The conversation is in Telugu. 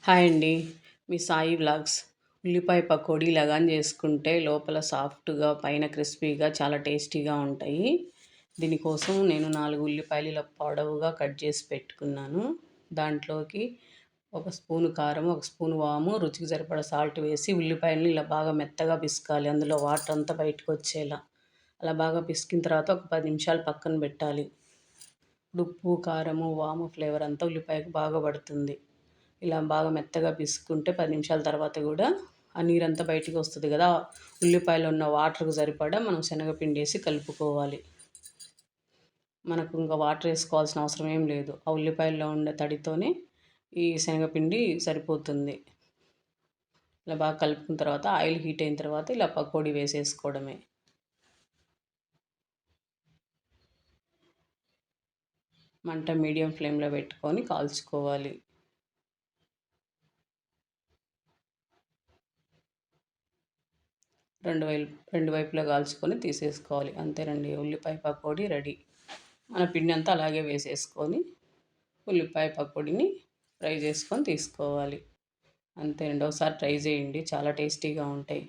హాయ్ అండి. మీ సాయి వ్లాగ్స్. ఉల్లిపాయ పకోడీ లగాన్ చేసుకుంటే లోపల సాఫ్ట్‌గా, పైన క్రిస్పీగా చాలా టేస్టీగా ఉంటాయి. దీనికోసం నేను 4 ఉల్లిపాయలు ఇలా పొడవుగా కట్ చేసి పెట్టుకున్నాను. దాంట్లోకి ఒక స్పూను కారం, ఒక స్పూను వాము, రుచికి సరిపడా సాల్ట్ వేసి ఉల్లిపాయలని ఇలా బాగా మెత్తగా పిసకాలి. అందులో వాటర్ అంతా బయటకొచ్చేలా. అలా బాగా పిసికిన తర్వాత ఒక 10 నిమిషాలు పక్కన పెట్టాలి. ఉప్పు, కారము, వాము ఫ్లేవర్ అంతా ఉల్లిపాయకి బాగా పడుతుంది. ఇలా బాగా మెత్తగా పిసుక్కుంటే 10 నిమిషాల తర్వాత కూడా ఆ నీరంతా బయటికి వస్తుంది కదా! ఉల్లిపాయలో ఉన్న వాటర్‌కి సరిపడా మనం శనగపిండి వేసి కలుపుకోవాలి. మనకు ఇంకా వాటర్ వేసుకోవాల్సిన అవసరం ఏం లేదు. ఆ ఉల్లిపాయల్లో ఉండే తడితోనే ఈ శనగపిండి సరిపోతుంది. ఇలా బాగా కలుపుకున్న తర్వాత ఆయిల్ హీట్ అయిన తర్వాత ఇలా పకోడీ వేసేసుకోవడమే. మంట మీడియం ఫ్లేమ్‌లో పెట్టుకొని కాల్చుకోవాలి. రెండు వైపులా కాల్చుకొని తీసేసుకోవాలి. అంతేనండి, ఉల్లిపాయ పకోడీ రెడీ. మన పిండి అంతా అలాగే వేసేసుకొని ఉల్లిపాయ పకోడీని ఫ్రై చేసుకొని తీసుకోవాలి. అంతేనండి, ఒకసారి ట్రై చేయండి, చాలా టేస్టీగా ఉంటాయి.